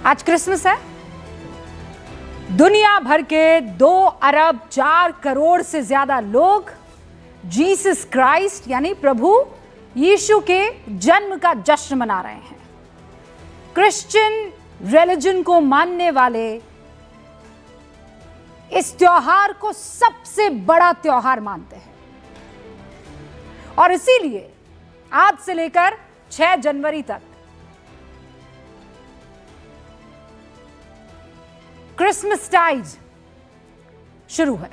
आज क्रिसमस है। दुनिया भर के 2 अरब 4 करोड़ से ज्यादा लोग जीसस क्राइस्ट यानी प्रभु यीशु के जन्म का जश्न मना रहे हैं। क्रिश्चियन रिलीजन को मानने वाले इस त्योहार को सबसे बड़ा त्योहार मानते हैं और इसीलिए आज से लेकर 6 जनवरी तक क्रिसमस टाइड शुरू है।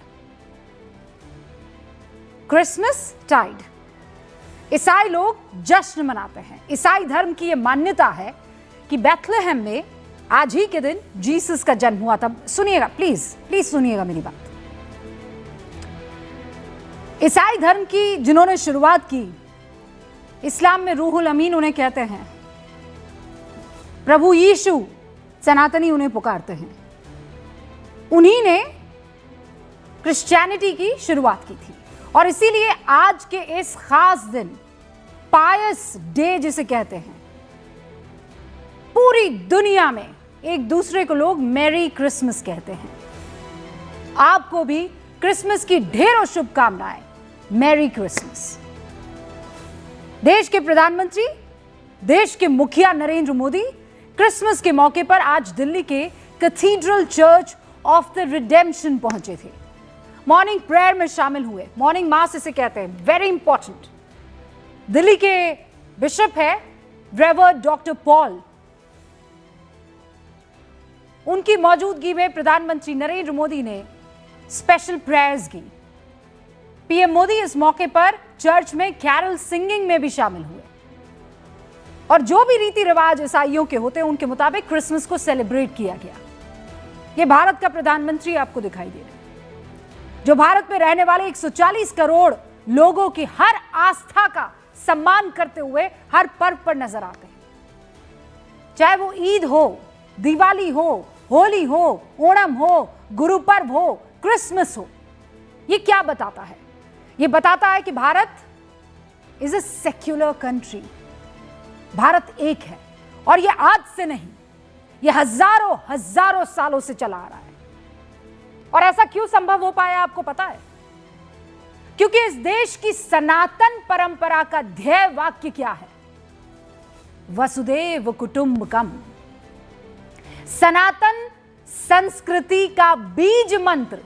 क्रिसमस टाइड ईसाई लोग जश्न मनाते हैं। ईसाई धर्म की यह मान्यता है कि बेथलेहम में आज ही के दिन जीसस का जन्म हुआ था। सुनिएगा, प्लीज सुनिएगा मेरी बात। ईसाई धर्म की जिन्होंने शुरुआत की, इस्लाम में रूहुल अमीन उन्हें कहते हैं। प्रभु यीशु सनातनी उन्हें पुकारते हैं। उन्हीं ने क्रिश्चियनिटी की शुरुआत की थी और इसीलिए आज के इस खास दिन, पायस डे जिसे कहते हैं, पूरी दुनिया में एक दूसरे को लोग मैरी क्रिसमस कहते हैं। आपको भी क्रिसमस की ढेरों शुभकामनाएं। Merry Christmas. देश के प्रधानमंत्री, देश के मुखिया नरेंद्र मोदी क्रिसमस के मौके पर आज दिल्ली के cathedral church of the redemption पहुंचे थे। मॉर्निंग प्रेयर में शामिल हुए। मॉर्निंग मास इसे कहते हैं, वेरी इंपॉर्टेंट। दिल्ली के बिशप है रेवर्ड डॉक्टर पॉल। उनकी मौजूदगी में प्रधानमंत्री नरेंद्र मोदी ने स्पेशल प्रेयर्स की। पीएम मोदी इस मौके पर चर्च में कैरल सिंगिंग में भी शामिल हुए और जो भी रीति रिवाज ईसाइयों के होते हैं उनके मुताबिक क्रिसमस को सेलिब्रेट किया गया। यह भारत का प्रधानमंत्री आपको दिखाई दे रहा है, जो भारत में रहने वाले 140 करोड़ लोगों की हर आस्था का सम्मान करते हुए हर पर्व पर नजर आते हैं। चाहे वो ईद हो, दिवाली हो, होली हो, ओणम हो, गुरु पर्व हो, क्रिसमस हो। ये क्या बताता है? ये बताता है कि Bharat is a secular country. Bharat एक है और ये आज से नहीं, ये हजारों सालों से चला आ रहा है। और ऐसा क्यों संभव हो पाया आपको पता है? क्योंकि इस देश की सनातन परंपरा का ध्येय वाक्य क्या है? वसुदेव कुटुंबकम। सनातन संस्कृति का बीज मंत्र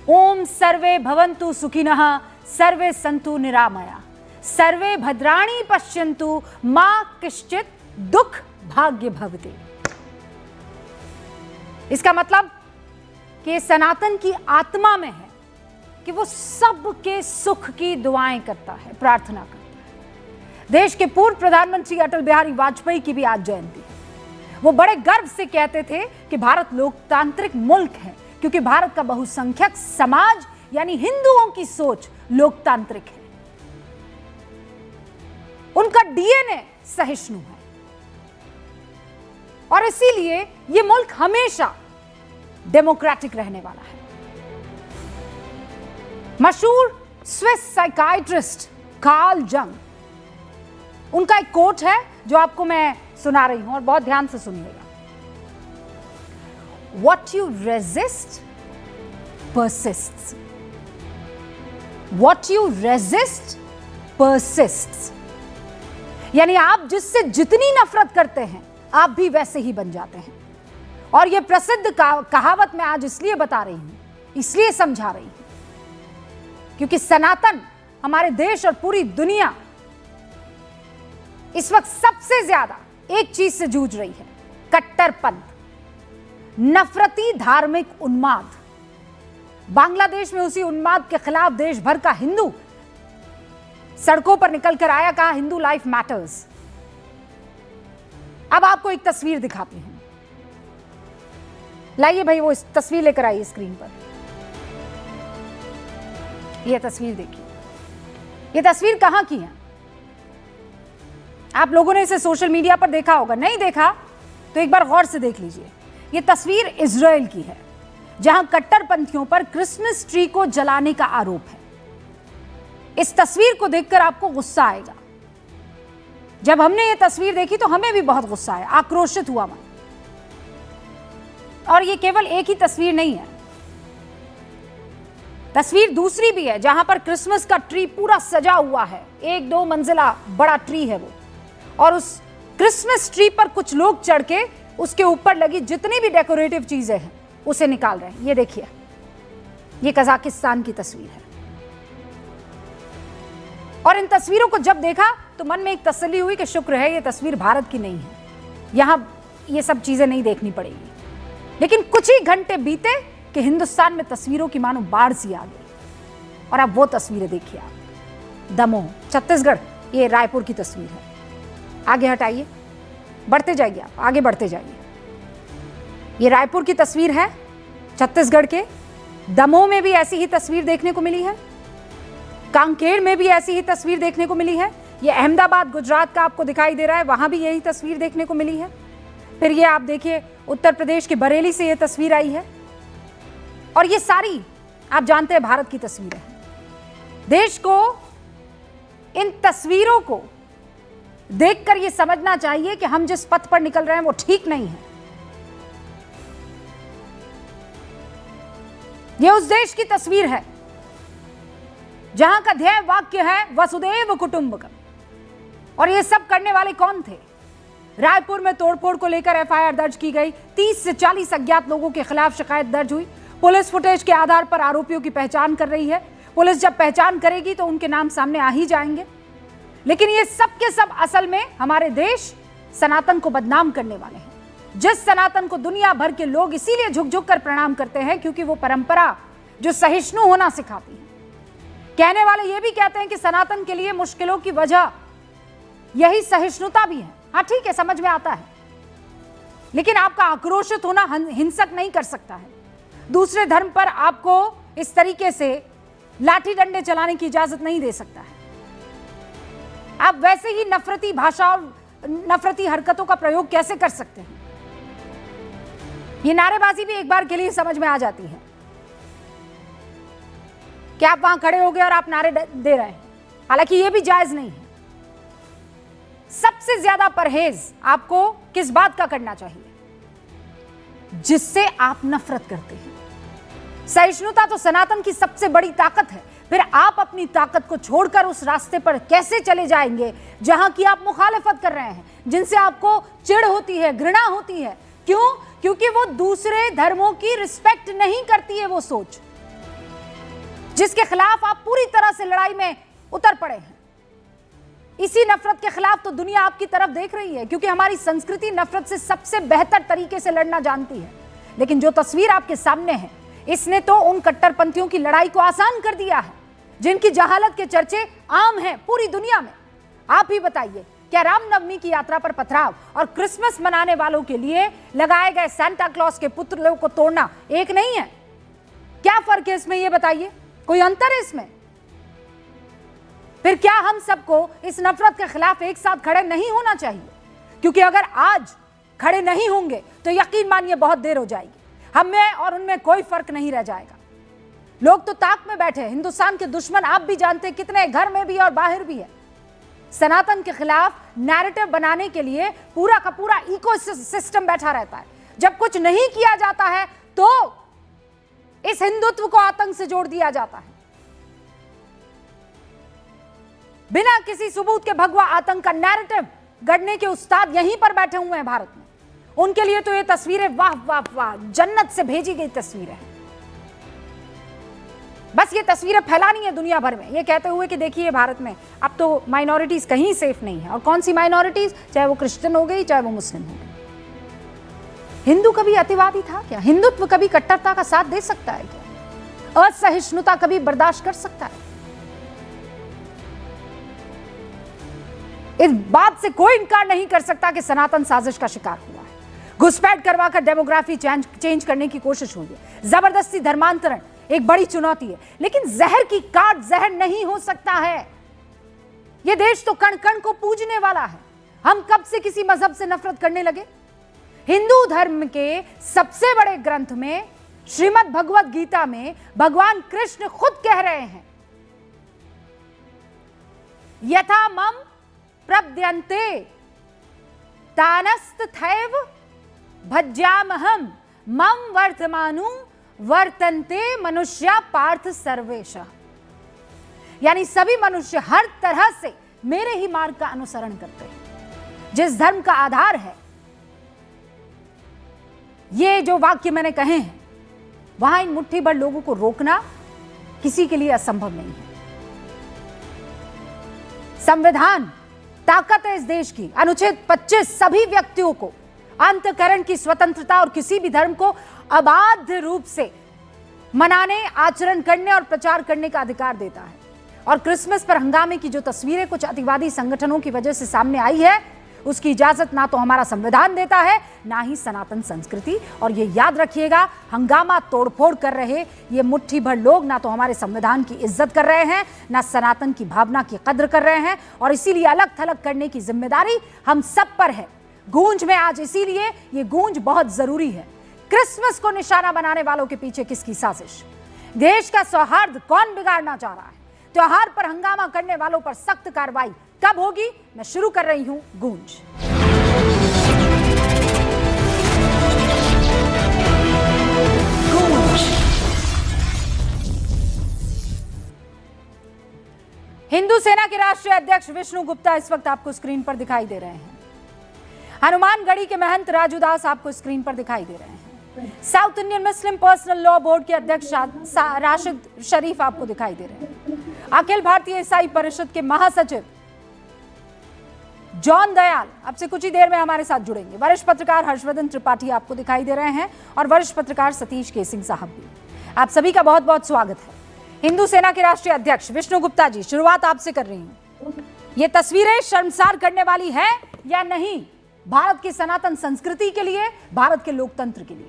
ओम सर्वे भवन्तु सुखिनः सर्वे सन्तु निरामया सर्वे भद्राणि पश्यन्तु मां कश्चित् दुख भाग्य भवते। इसका मतलब कि सनातन की आत्मा में है कि वो सबके सुख की दुआएं करता है, प्रार्थना करता है। देश के पूर्व प्रधानमंत्री अटल बिहारी वाजपेयी की भी आज जयंती है। वो बड़े गर्व से कहते थे कि भारत लोकतांत्रिक मुल्क है क्योंकि भारत का बहुसंख्यक समाज यानी हिंदुओं की सोच लोकतांत्रिक है। उनका डीएनए सहिष्णु है और इसीलिए यह मुल्क हमेशा डेमोक्रेटिक रहने वाला है। मशहूर स्विस साइकाइट्रिस्ट कार्ल जंग, उनका एक कोट है जो आपको मैं सुना रही हूं और बहुत ध्यान से सुनिएगा। What you resist persists. What you resist persists. यानी आप जिससे जितनी नफरत करते हैं आप भी वैसे ही बन जाते हैं। और यह प्रसिद्ध कहावत मैं आज इसलिए बता रही हूं, इसलिए समझा रही हूं क्योंकि सनातन हमारे देश और पूरी दुनिया इस वक्त सबसे ज्यादा एक चीज से जूझ रही है, कट्टरपंथ, नफरती धार्मिक उन्माद। बांग्लादेश में उसी उन्माद के खिलाफ देश भर का हिंदू सड़कों पर निकलकर आया, कहा हिंदू लाइफ मैटर्स। अब आपको एक तस्वीर दिखाती हूं। लाइए भाई, वो इस तस्वीर लेकर आइए स्क्रीन पर। यह तस्वीर देखिए। यह तस्वीर कहां की है? आप लोगों ने इसे सोशल मीडिया पर देखा होगा, नहीं देखा तो एक बार गौर से देख लीजिए। यह तस्वीर इजराइल की है जहां कट्टरपंथियों पर क्रिसमस ट्री को जलाने का आरोप है। इस तस्वीर को देखकर आपको गुस्सा आएगा। जब हमने ये तस्वीर देखी तो हमें भी बहुत गुस्सा आया, आक्रोशित हुआ मैं। और ये केवल एक ही तस्वीर नहीं है, तस्वीर दूसरी भी है जहां पर क्रिसमस का ट्री पूरा सजा हुआ है, 1-2 मंजिला बड़ा ट्री है वो, और उस क्रिसमस ट्री पर कुछ लोग चढ़ के उसके ऊपर लगी जितनी भी डेकोरेटिव चीजें हैं उसे निकाल रहे हैं। ये देखिए, ये कजाकिस्तान की तस्वीर है। और इन तस्वीरों को जब देखा तो मन में एक तसल्ली हुई कि शुक्र है ये तस्वीर भारत की नहीं है, यहां ये सब चीजें नहीं देखनी पड़ेगी। लेकिन कुछ ही घंटे बीते कि हिंदुस्तान में तस्वीरों की मानो बाढ़ सी आ गई। और अब वो तस्वीरें देखिए आप, दमोह छत्तीसगढ़, ये रायपुर की तस्वीर है। आगे हटाइए, बढ़ते जाइए, आप आगे बढ़ते जाइए। ये रायपुर की तस्वीर है, छत्तीसगढ़ के दमोह में भी ऐसी ही तस्वीर देखने को मिली है, कांकेर में भी ऐसी ही तस्वीर देखने को मिली है। ये अहमदाबाद गुजरात का आपको दिखाई दे रहा है, वहां भी यही तस्वीर देखने को मिली है। फिर ये आप देखिए उत्तर प्रदेश के बरेली से ये तस्वीर आई है। और ये सारी आप जानते हैं भारत की तस्वीरें हैं। देश को इन तस्वीरों को देखकर ये समझना चाहिए कि हम जिस पथ पर निकल रहे हैं वो ठीक नहीं है। ये उस देश की तस्वीर है जहां का ध्येय वाक्य है वसुदेव कुटुंबकम। और ये सब करने वाले कौन थे? रायपुर में तोड़फोड़ को लेकर एफआईआर दर्ज की गई, 30 से 40 अज्ञात लोगों के खिलाफ शिकायत दर्ज हुई। पुलिस फुटेज के आधार पर आरोपियों की पहचान कर रही है। पुलिस जब पहचान करेगी तो उनके नाम सामने आ ही जाएंगे। लेकिन ये सब के सब असल में हमारे देश सनातन को बदनाम करने वाले हैं, जिस सनातन को दुनिया भर के लोग इसीलिए झुक झुक कर प्रणाम करते हैं क्योंकि वो परंपरा जो सहिष्णु होना सिखाती है। कहने वाले ये भी कहते हैं कि सनातन के लिए मुश्किलों की वजह यही सहिष्णुता भी है। हाँ ठीक है, समझ में आता है, लेकिन आपका आक्रोशित होना हिंसक नहीं कर सकता है। दूसरे धर्म पर आपको इस तरीके से लाठी डंडे चलाने की इजाजत नहीं दे सकता है। आप वैसे ही नफरती भाषा और नफरती हरकतों का प्रयोग कैसे कर सकते हैं? ये नारेबाजी भी एक बार के लिए समझ में आ जाती है कि आप वहां खड़े हो गए और आप नारे दे रहे हैं, हालांकि ये भी जायज नहीं है। सबसे ज्यादा परहेज आपको किस बात का करना चाहिए? जिससे आप नफरत करते हैं। सहिष्णुता तो सनातन की सबसे बड़ी ताकत है। फिर आप अपनी ताकत को छोड़कर उस रास्ते पर कैसे चले जाएंगे जहां की आप मुखालिफत कर रहे हैं, जिनसे आपको चिढ़ होती है, घृणा होती है? क्यों? क्योंकि वो दूसरे धर्मों की रिस्पेक्ट नहीं करती है वो सोच, जिसके खिलाफ आप पूरी तरह से लड़ाई में उतर पड़े हैं। इसी नफरत के खिलाफ तो दुनिया आपकी तरफ देख रही है, क्योंकि हमारी संस्कृति नफरत से सबसे बेहतर तरीके से लड़ना जानती है। लेकिन जो तस्वीर आपके सामने है, इसने तो उन कट्टरपंथियों की लड़ाई को आसान कर दिया है, जिनकी जहालत के चर्चे आम हैं पूरी दुनिया में। आप ही बताइए, क्या रामनवमी की यात्रा पर पथराव और क्रिसमस मनाने वालों के लिए लगाए गए सांता क्लॉज के पुतलों को तोड़ना एक नहीं है? क्या फर्क है इसमें, ये बताइए? कोई अंतर है इसमें? फिर क्या हम सबको इस नफरत के खिलाफ एक साथ खड़े नहीं होना चाहिए? क्योंकि अगर आज खड़े नहीं होंगे तो यकीन मानिए बहुत देर हो जाएगी। हमें और उनमें कोई फर्क नहीं रह जाएगा। लोग तो ताक में बैठे हैं। हिंदुस्तान के दुश्मन आप भी जानते हैं कितने घर में भी और बाहर भी है। सनातन के खिलाफ नैरेटिव बनाने के लिए पूरा का पूरा इकोसिस्टम बैठा रहता है। जब कुछ नहीं किया जाता है तो इस हिंदुत्व को आतंक से जोड़ दिया जाता है। बिना किसी सबूत के भगवा आतंक का नैरेटिव गढ़ने के उस्ताद यहीं पर बैठे हुए हैं भारत में। उनके लिए तो ये तस्वीरें वाह वाह वाह, जन्नत से भेजी गई तस्वीरें हैं। बस ये तस्वीरें फैलानी है दुनिया भर में, ये कहते हुए कि देखिए भारत में अब तो माइनॉरिटीज कहीं सेफ नहीं है। और कौन सी माइनॉरिटीज? चाहे वो क्रिश्चियन हो गई, चाहे वो मुस्लिम हो गई। हिंदू कभी अतिवादी था क्या? हिंदुत्व कभी कट्टरता का साथ दे सकता है क्या? असहिष्णुता कभी बर्दाश्त कर सकता है? इस बात से कोई इनकार नहीं कर सकता कि सनातन साजिश का शिकार हुआ है। घुसपैठ करवाकर डेमोग्राफी चेंज करने की कोशिश हुई है। जबरदस्ती धर्मांतरण एक बड़ी चुनौती है, लेकिन जहर की काट जहर नहीं हो सकता है। यह देश तो कण कण को पूजने वाला है। हम कब से किसी मजहब से नफरत करने लगे? हिंदू धर्म के सबसे बड़े ग्रंथ में, श्रीमद् भगवत गीता में, भगवान कृष्ण खुद कह रहे हैं, यथा मम प्रपद्यन्ते तानस्तथैव भज्यामहम् मम वर्तमानु वर्तन्ते मनुष्य पार्थ सर्वेश, यानी सभी मनुष्य हर तरह से मेरे ही मार्ग का अनुसरण करते हैं। जिस धर्म का आधार है, ये जो वाक्य मैंने कहे हैं, वहां इन मुट्ठी भर लोगों को रोकना किसी के लिए असंभव नहीं है। संविधान ताकत है इस देश की। अनुच्छेद 25 सभी व्यक्तियों को अंतःकरण की स्वतंत्रता और किसी भी धर्म को अबाध रूप से मनाने, आचरण करने और प्रचार करने का अधिकार देता है। और क्रिसमस पर हंगामे की जो तस्वीरें कुछ अतिवादी संगठनों की वजह से सामने आई है, उसकी इजाजत ना तो हमारा संविधान देता है, ना ही सनातन संस्कृति। और ये याद रखिएगा, हंगामा तोड़फोड़ कर रहे ये मुट्ठी भर लोग ना तो हमारे संविधान की इज्जत कर रहे हैं, ना सनातन की भावना की कद्र कर रहे हैं। और इसीलिए अलग थलग करने की जिम्मेदारी हम सब पर है। गूंज में आज इसीलिए ये गूंज बहुत जरूरी है। क्रिसमस को निशाना बनाने वालों के पीछे किसकी साजिश? देश का सौहार्द कौन बिगाड़ना चाह रहा है? त्योहार पर हंगामा करने वालों पर सख्त कार्रवाई कब होगी? मैं शुरू कर रही हूं गूंज। हिंदू सेना के राष्ट्रीय अध्यक्ष विष्णु गुप्ता इस वक्त आपको स्क्रीन पर दिखाई दे रहे हैं। हनुमानगढ़ी के महंत राजू दास आपको स्क्रीन पर दिखाई दे रहे हैं। South Indian Muslim personal law board के अध्यक्ष राशिद शरीफ आपको दिखाई दे रहे हैं। अखिल भारतीय ईसाई परिषद के महासचिव जॉन दयाल अब से कुछ ही देर में हमारे साथ जुड़ेंगे। वरिष्ठ पत्रकार हर्षवर्धन त्रिपाठी आपको दिखाई दे रहे हैं और वरिष्ठ पत्रकार सतीश के सिंह साहब भी। आप सभी का बहुत बहुत स्वागत है। हिंदू सेना के राष्ट्रीय अध्यक्ष विष्णु गुप्ता जी, शुरुआत आपसे कर रही हूं। ये तस्वीरें शर्मसार करने वाली है या नहीं भारत की सनातन संस्कृति के लिए, भारत के लोकतंत्र के लिए?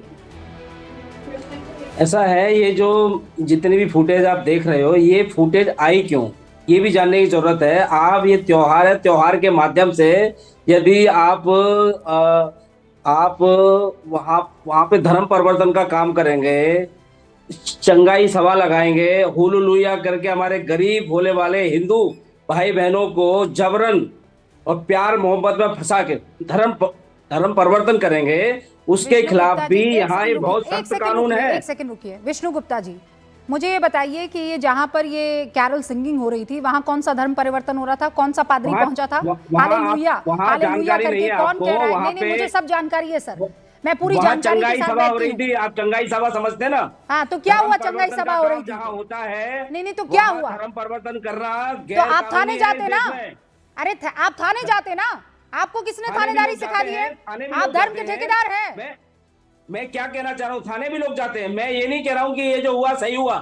ऐसा है, ये जो जितनी भी फुटेज आप देख रहे हो, ये फुटेज आई क्यों, ये भी जानने की जरूरत है। आप ये त्योहार है, त्योहार के माध्यम से यदि आप वहाँ पे धर्म परिवर्तन का काम करेंगे, चंगाई सभा लगाएंगे, हुलुलुया करके हमारे गरीब भोले वाले हिंदू भाई बहनों को जबरन और प्यार मोहब्बत में फंसा के धर्म परिवर्तन करेंगे, उसके खिलाफ भी यहाँ ये बहुत सख्त कानून है। एक सेकंड रुकिए विष्णु गुप्ता जी, मुझे ये बताइए कि ये जहाँ पर ये कैरल सिंगिंग हो रही थी, वहाँ कौन सा धर्म परिवर्तन हो रहा था? कौन सा पादरी पहुंचा था? हालेलुया हालेलुया करके कौन कह रहा है? नहीं, मुझे सब जानकारी है सर, मैं पूरी जानकारी के साथ सभा हो रही थी। आप चंगाई सभा समझते हैं ना? हाँ, तो क्या हुआ? चंगाई सभा हो रही थी, जहाँ होता है। नहीं तो क्या हुआ? धर्म परिवर्तन कर रहा, तो आप थाने जाते ना? अरे आप थाने जाते ना? आपको किसने थानेदारी सिखा दी है? आप धर्म के ठेकेदार हैं। मैं क्या कहना चाह रहा हूँ, थाने भी लोग जाते हैं। मैं ये नहीं कह रहा हूँ कि ये जो हुआ सही हुआ,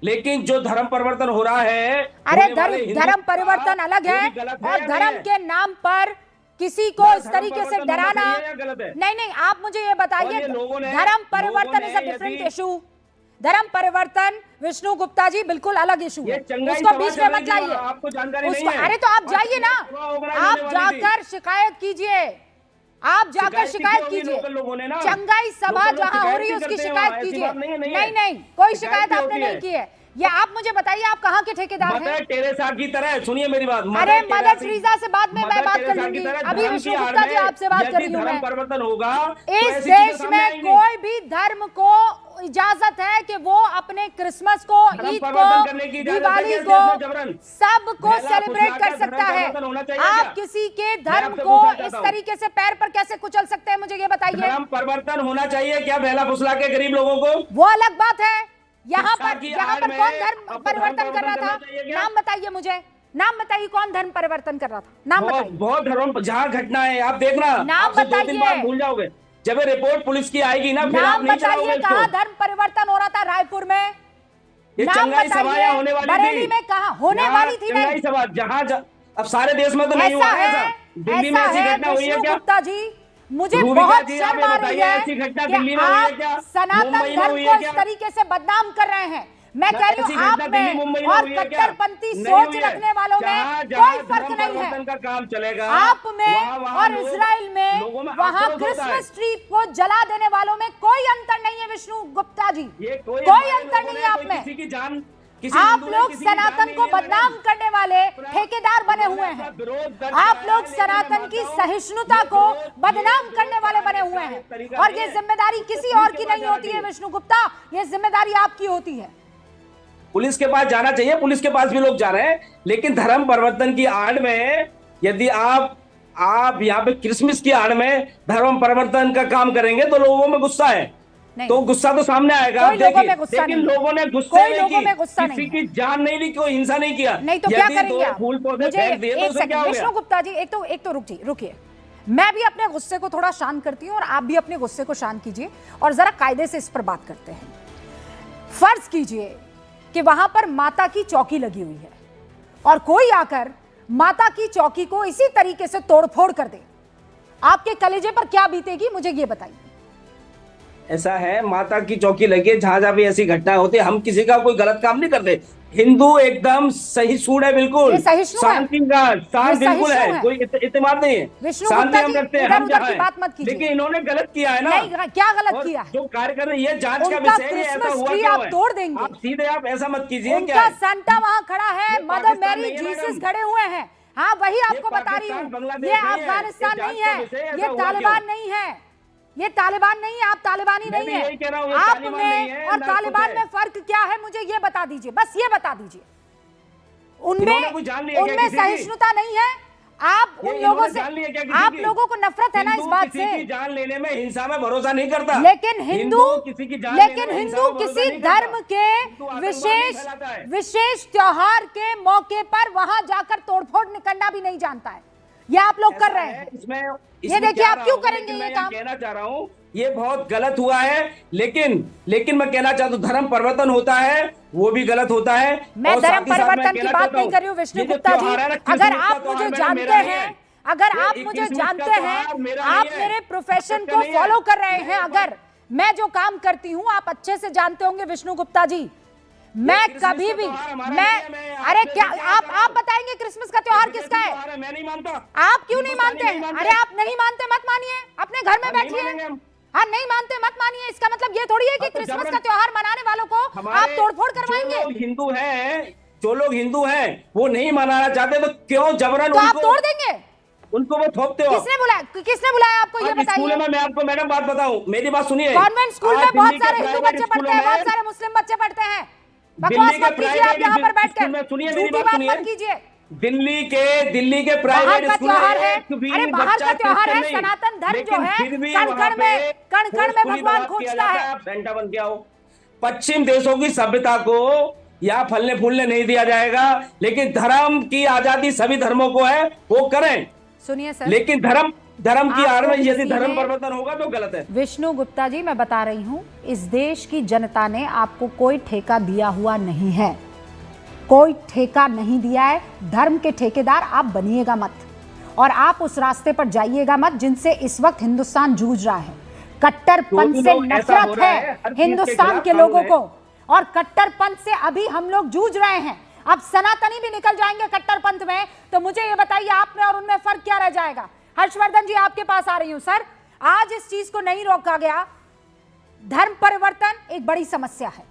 लेकिन जो धर्म परिवर्तन हो रहा है, अरे धर्म परिवर्तन अलग है और धर्म के नाम पर किसी को इस तरीके से डराना नहीं। आप मुझे ये बताइए, धर्म परिवर्तन इज अ डिफरेंट इशू। धर्म परिवर्तन विष्णु गुप्ता जी बिल्कुल अलग इशू है, उसको बीच में मत लाइए। आपको जानकारी नहीं है? अरे तो आप जाइए ना, आप जाकर शिकायत कीजिए, आप जाकर शिकायत कीजिए। चंगाई सभा जहां हो रही है उसकी शिकायत कीजिए। नहीं, कोई शिकायत आपने नहीं की है। ये आप मुझे बताइए, आप कहाँ के ठेकेदार हैं? मदर टेरेसा की तरह, सुनिए मेरी बात। अरे मदर टेरेसा से बाद में मैं बात कर लूंगी, अभी विष्णु गुप्ता जी आपसे बात कर रही हूँ मैं। परिवर्तन होगा इस देश में कोई भी धर्म को इजाजत है कि वो अपने क्रिसमस को, ईद को, दिवाली को, सबको सेलिब्रेट कर सकता है। आप किसी के धर्म को इस तरीके से पैर पर कैसे कुचल सकते हैं, मुझे ये बताइए। धर्म परिवर्तन होना चाहिए क्या बहला फुसला के गरीब लोगों को? वो अलग बात है। यहाँ पर कौन धर्म परिवर्तन कर रहा था? नाम बताइए मुझे, नाम बताइए कौन धर्म परिवर्तन कर रहा था? नाम बताइए। बहुत धर्म जहाँ घटना है, आप देखना, नाम बताइए। 2-3 बार भूल जाओगे, जब रिपोर्ट पुलिस की आएगी ना, फिर आप नहीं चलाओगे इसको। कहाँ धर्म परिवर्तन हो रहा था? रायपुर में। ये चंगाई सभा होने वाली थी, बरेली में कहाँ होने वाली थी? चंगाई सभा जहाँ अब सारे देश में तो नहीं हुआ ऐसा। दिल्ली में ऐसी घटना हुई है क्या? गुप्ता जी, मुझे बहुत शर्म आ रही है कि आप सनातन धर्म को इस तरीके से बदनाम कर रहे हैं। मैं कह रही हूँ आप में और कट्टरपंथी सोच रखने वालों में कोई फर्क नहीं है। आप में और इजराइल में वहाँ क्रिसमस ट्री को जला देने वालों में कोई अंतर नहीं है विष्णु गुप्ता जी, कोई अंतर नहीं है आप में। आप लोग सनातन को बदनाम करने वाले ठेकेदार बने हुए हैं। आप लोग सनातन की सहिष्णुता को बदनाम करने वाले बने हुए हैं, और ये जिम्मेदारी किसी और की नहीं होती है विष्णु गुप्ता, ये जिम्मेदारी आपकी होती है। पुलिस के पास जाना चाहिए, पुलिस के पास भी लोग जा रहे हैं, लेकिन धर्म परिवर्तन की आड़ में यदि आप यहाँ पे क्रिसमस की आड़ में धर्म परिवर्तन का काम करेंगे तो लोगों में गुस्सा है, तो गुस्सा तो सामने आएगा। लेकिन लोगों ने गुस्सा नहीं, किसी की जान नहीं ली, कोई हिंसा नहीं किया, नहीं तो क्या करेंगे आप? फूल पौधे फेंक दिए तो क्या हो गया? विष्णु गुप्ता जी एक तो रुकिए, मैं भी अपने गुस्से को थोड़ा शांत करती हूँ और आप भी अपने गुस्से को शांत कीजिए और जरा कायदे से इस पर बात करते हैं। फर्ज कीजिए कि वहां पर माता की चौकी लगी हुई है और कोई आकर माता की चौकी को इसी तरीके से तोड़फोड़ कर दे, आपके कलेजे पर क्या बीतेगी, मुझे ये बताइए। ऐसा है, माता की चौकी लगी है, जहां जहां भी ऐसी घटनाएं होती है, हम किसी का कोई गलत काम नहीं करते। हिंदू एकदम सही सूड है, बिल्कुल शांति का शांत बिल्कुल है, कोई इत्तेमाद नहीं है, शांति हम रखते हैं, हम जहाँ हैं। लेकिन इन्होंने गलत किया है ना। नहीं, क्या गलत किया है? जो कार्य कर रहे हैं, ये जांच का विषय है, ऐसा हुआ क्या आप तोड़ देंगे? आप सीधे आप ऐसा मत कीजिए। उनका सेंटा वहां खड़ा है, मदर मैरी जीसस खड़े हुए हैं। हाँ, वही आपको बता रही हूँ, ये अफगानिस्तान नहीं है, ये तालिबान नहीं है, ये तालिबान नहीं है, आप तालिबानी नहीं है। आप में और तालिबान में फर्क क्या है, मुझे ये बता दीजिए, बस ये बता दीजिए। उनमें सहिष्णुता नहीं है, आप उन लोगों से, आप लोगों को नफरत है ना इस बात से। जान लेने में, हिंसा में भरोसा नहीं करता। लेकिन हिंदू किसी धर्म के विशेष त्योहार के मौके पर वहां जाकर तोड़फोड़ करना भी नहीं जानता है, ये आप लोग कर रहे हैं। इसमें ये देखिए आप क्यों करेंगे ये काम। कहना चाह रहा हूँ ये बहुत गलत हुआ है, लेकिन मैं कहना चाहता हूँ धर्म परिवर्तन होता है, वो भी गलत होता है। मैं धर्म परिवर्तन की बात नहीं कर रही हूँ विष्णु गुप्ता जी, अगर आप मुझे जानते हैं, आप मेरे प्रोफेशन को फॉलो कर रहे हैं, अगर मैं जो काम करती हूँ आप अच्छे से जानते होंगे विष्णु गुप्ता जी, मैं कभी भी अरे क्या आप बताएंगे क्रिसमस का त्योहार किसका है? मैं नहीं मानता। आप क्यों नहीं मानते? अरे आप नहीं मानते मत मानिए, अपने घर में बैठिए। हाँ, नहीं मानते मत मानिए, इसका मतलब ये थोड़ी है कि क्रिसमस का त्योहार मनाने वालों को आप तोड़फोड़ करवाएंगे। जो लोग हिंदू हैं वो नहीं मनाना चाहते तो क्यों जबरन तो आप तोड़ देंगे? उनको वो थोपते हो। किसने बुलाया आपको, ये बताइए। मैं आपको मैडम बात बताऊं, मेरी बात सुनिए। कॉन्वेंट स्कूल में बहुत सारे हिंदू बच्चे पढ़ते हैं, बहुत सारे मुस्लिम बच्चे पढ़ते हैं। बकवास मत कीजिए आप यहाँ पर बैठकर, झूठी बात मत कीजिए। दिल्ली के प्राइवेट स्कूल है, अरे बाहर का त्योहार है, सनातन धर्म जो है कण-कण में भगवान खोजता है। सेंटा बन के आओ। पश्चिम देशों की सभ्यता को यहाँ फलने फूलने नहीं दिया जाएगा, लेकिन धर्म की आजादी सभी धर्मों को है, वो करें। सुनिए सर, लेकिन धर्म की आड़ में यदि धर्म परिवर्तन होगा तो गलत है। विष्णु गुप्ता जी, मैं बता रही हूं, इस देश की जनता ने आपको कोई ठेका दिया हुआ नहीं है, कोई ठेका नहीं दिया है। धर्म के ठेकेदार आप बनिएगा मत, और आप उस रास्ते पर जाइएगा मत जिनसे इस वक्त हिंदुस्तान जूझ रहा है। कट्टरपंथ से नफरत है हिंदुस्तान के लोगों को, और कट्टरपंथ से अभी हम लोग जूझ रहे हैं। अब सनातनी भी निकल जाएंगे कट्टरपंथ में, तो मुझे ये बताइए आप में और उनमें फर्क क्या रह जाएगा? हर्षवर्धन जी, आपके पास आ रही हूं। सर, आज इस चीज को नहीं रोका गया। धर्म परिवर्तन एक बड़ी समस्या है।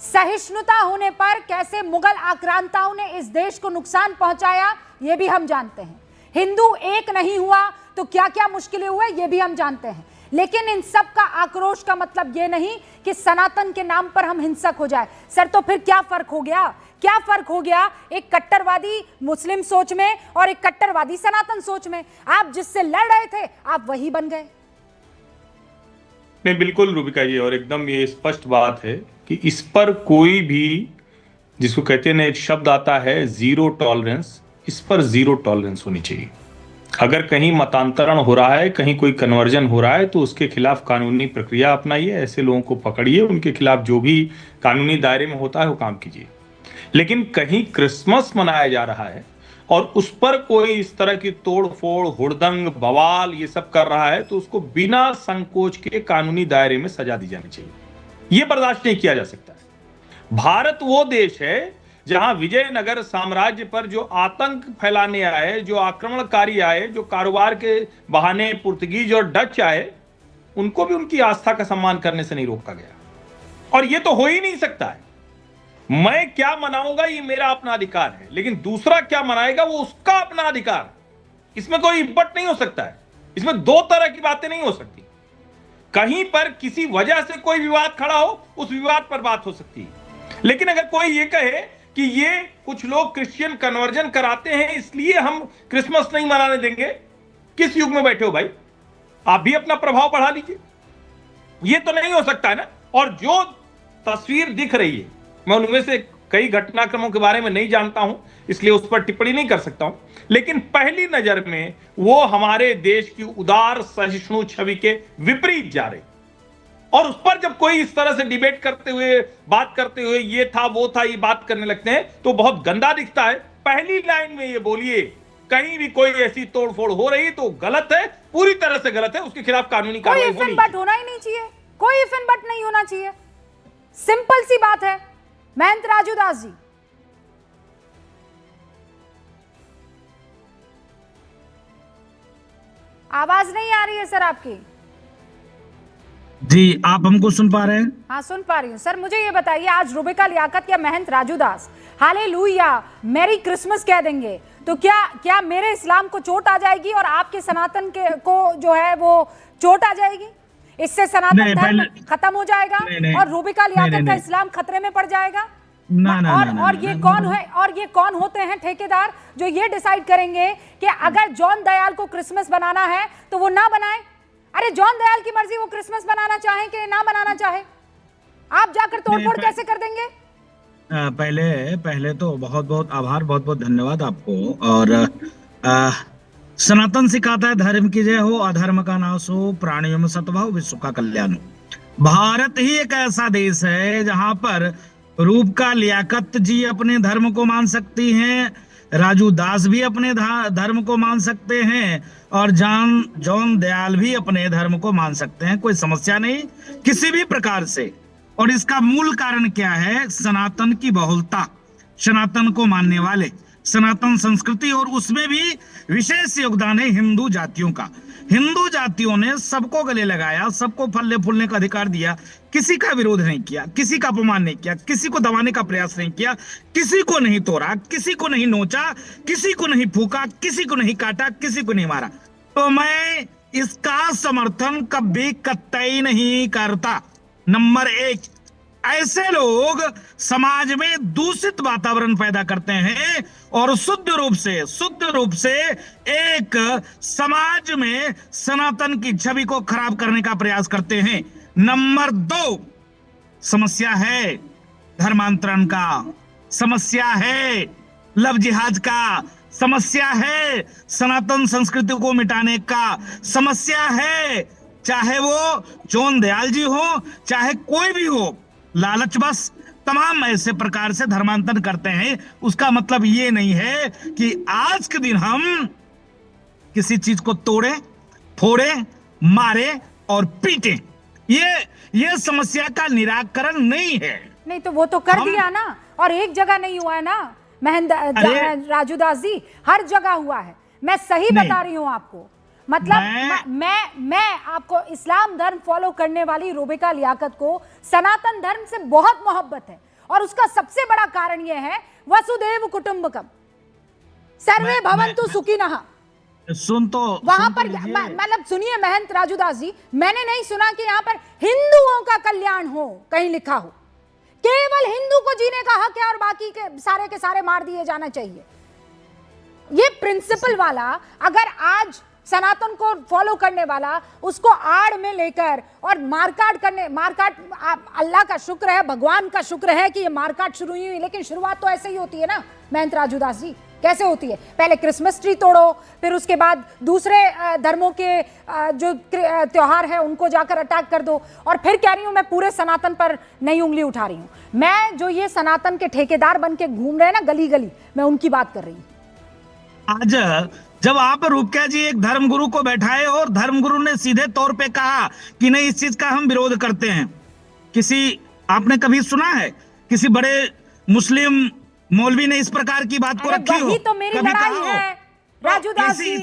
सहिष्णुता होने पर कैसे मुगल आक्रांताओं ने इस देश को नुकसान पहुंचाया, यह भी हम जानते हैं। हिंदू एक नहीं हुआ तो क्या क्या मुश्किलें हुए, यह भी हम जानते हैं। लेकिन इन सब का आक्रोश का मतलब यह नहीं कि सनातन के नाम पर हम हिंसक हो जाए। सर, तो फिर क्या फर्क हो गया? क्या फर्क हो गया एक कट्टरवादी मुस्लिम सोच में और एक कट्टरवादी सनातन सोच में? आप जिससे लड़ रहे थे आप वही बन गए। नहीं, बिल्कुल रूबिका जी, और एकदम ये स्पष्ट बात है कि इस पर कोई भी, जिसको कहते हैं ना, एक शब्द आता है जीरो टॉलरेंस, इस पर जीरो टॉलरेंस होनी चाहिए। अगर कहीं मतांतरण हो रहा है, कहीं कोई कन्वर्जन हो रहा है, तो उसके खिलाफ कानूनी प्रक्रिया अपनाइए, ऐसे लोगों को पकड़िए, उनके खिलाफ जो भी कानूनी दायरे में होता है वो काम कीजिए। लेकिन कहीं क्रिसमस मनाया जा रहा है और उस पर कोई इस तरह की तोड़ फोड़, हुड़दंग, बवाल ये सब कर रहा है, तो उसको बिना संकोच के कानूनी दायरे में सजा दी जानी चाहिए। ये बर्दाश्त नहीं किया जा सकता है। भारत वो देश है जहां विजयनगर साम्राज्य पर जो आतंक फैलाने आए, जो आक्रमणकारी आए, जो कारोबार के बहाने पुर्तगीज और डच आए, उनको भी उनकी आस्था का सम्मान करने से नहीं रोका गया। और ये तो हो ही नहीं सकता है। मैं क्या मनाऊंगा ये मेरा अपना अधिकार है, लेकिन दूसरा क्या मनाएगा वो उसका अपना अधिकार है। इसमें कोई इब्बट नहीं हो सकता है, इसमें दो तरह की बातें नहीं हो सकती। कहीं पर किसी वजह से कोई विवाद खड़ा हो, उस विवाद पर बात हो सकती है, लेकिन अगर कोई ये कहे कि ये कुछ लोग क्रिश्चियन कन्वर्जन कराते हैं इसलिए हम क्रिसमस नहीं मनाने देंगे, किस युग में बैठे हो भाई? आप भी अपना प्रभाव बढ़ा लीजिए, ये तो नहीं हो सकता है ना। और जो तस्वीर दिख रही है, मैं उनमें से कई घटनाक्रमों के बारे में नहीं जानता हूं, इसलिए उस पर टिप्पणी नहीं कर सकता हूं, लेकिन पहली नजर में वो हमारे देश की उदार सहिष्णु छवि के विपरीत जा रही। और उस पर जब कोई इस तरह से डिबेट करते हुए, बात करते हुए ये था वो था ये बात करने लगते हैं तो बहुत गंदा दिखता है। पहली लाइन में ये बोलिए कहीं भी कोई ऐसी तोड़फोड़ हो रही तो गलत है, पूरी तरह से गलत है, उसके खिलाफ कानूनी कार्रवाई होनी चाहिए। बट होना ही नहीं चाहिए, कोई इफ एंड बट नहीं होना चाहिए, सिंपल सी बात है। महंत राजू दास जी, आवाज नहीं आ रही है सर आपकी। जी, आप हमको सुन पा रहे हैं? हाँ, सुन पा रही हूँ सर। मुझे ये बताइए, आज रुबिका लियाकत या महंत Raju Das hallelujah merry Christmas कह देंगे तो क्या मेरे इस्लाम को चोट आ जाएगी और आपके सनातन के को जो है वो चोट आ जाएगी? इससे सनातन धर्म खत्म हो जाएगा और रुबिका लियाकत का इस्लाम खतरे में पड़ जाएगा? और ये कौन होते हैं ठेकेदार जो ये डिसाइड करेंगे कि अगर जॉन दयाल को क्रिसमस बनाना है तो वो ना बनाए? अरे जॉन दयाल की मर्जी, वो क्रिसमस बनाना चाहे कि ना बनाना चाहे, आप जाकर तोड़फोड़ कैसे कर देंगे? पहले तो बहुत बहुत आभार, बहुत बहुत धन्यवाद आपको। और सनातन सिखाता है धर्म की जय हो, अधर्म का नाश हो, प्राणियों में सद्भाव, विश्व का कल्याण हो। भारत ही एक ऐसा देश है जहां पर रूपका लियाकत जी अपने धर्म को मान सकती हैं, राजू दास भी अपने धर्म को मान सकते हैं और जॉन दयाल भी अपने धर्म को मान सकते हैं। कोई समस्या नहीं किसी भी प्रकार से। और इसका मूल कारण क्या है? सनातन की बहुलता, सनातन को मानने वाले, सनातन संस्कृति, और उसमें भी विशेष योगदान है हिंदू जातियों का। हिंदू जातियों ने सबको गले लगाया, सबको फलने फूलने का अधिकार दिया, किसी का विरोध नहीं किया, किसी का अपमान नहीं किया, किसी को दबाने का प्रयास नहीं किया, किसी को नहीं तोड़ा, किसी को नहीं नोचा, किसी को नहीं फूका, किसी को नहीं काटा, किसी को नहीं मारा। तो मैं इसका समर्थन कभी कतई नहीं करता। नंबर एक, ऐसे लोग समाज में दूषित वातावरण पैदा करते हैं और शुद्ध रूप से एक समाज में सनातन की छवि को खराब करने का प्रयास करते हैं। नंबर दो, समस्या है धर्मांतरण का, समस्या है लव जिहाद का, समस्या है सनातन संस्कृति को मिटाने का, समस्या है चाहे वो जॉन दयाल जी हो चाहे कोई भी हो, लालच बस तमाम ऐसे प्रकार से धर्मांतरण करते हैं। उसका मतलब ये नहीं है कि आज के दिन हम किसी चीज को तोड़े, फोड़े, मारे और पीटे। ये समस्या का निराकरण नहीं है। नहीं तो वो तो कर दिया ना, और एक जगह नहीं हुआ है ना राजू दास जी, हर जगह हुआ है। मैं सही बता रही हूं आपको। मतलब मैं आपको, इस्लाम धर्म फॉलो करने वाली रुबिका लियाकत को सनातन धर्म से बहुत मोहब्बत है और उसका सबसे बड़ा कारण यह है वसुदेव कुटुंबकम, सर्वे भवन्तु सुखिनः। सुन तो वहां पर मतलब सुनिए महंत राजू दास जी, मैंने नहीं सुना कि यहाँ पर हिंदुओं का कल्याण हो कहीं लिखा हो। केवल हिंदू को जीने का हक है और बाकी के सारे मार दिए जाना चाहिए। ये प्रिंसिपल वाला अगर आज सनातन को फॉलो करने वाला उसको आड़ में लेकर और मारकाट, अल्लाह का शुक्र है, भगवान का शुक्र है कि ये मारकाट शुरू हुई, लेकिन शुरुआत तो ऐसे ही होती है ना महंत राजू दास जी। कैसे होती है? पहले क्रिसमस ट्री तोड़ो, फिर उसके बाद दूसरे धर्मों के जो त्योहार है उनको जाकर अटैक कर दो, और फिर कह रही हूं मैं पूरे सनातन पर नई उंगली उठा रही हूं। मैं जो ये सनातन के ठेकेदार बन के घूम रहे हैं ना गली गली, मैं उनकी बात कर रही हूं। आज जब आप रूपका जी एक धर्मगुरु को बैठाए और धर्मगुरु ने सीधे तौर पे कहा कि नहीं, इस चीज का हम विरोध करते हैं, आपने कभी सुना है किसी बड़े मुस्लिम मौलवी ने इस प्रकार की बात को रखी हो? वही तो मेरी लड़ाई है राजू दास जी।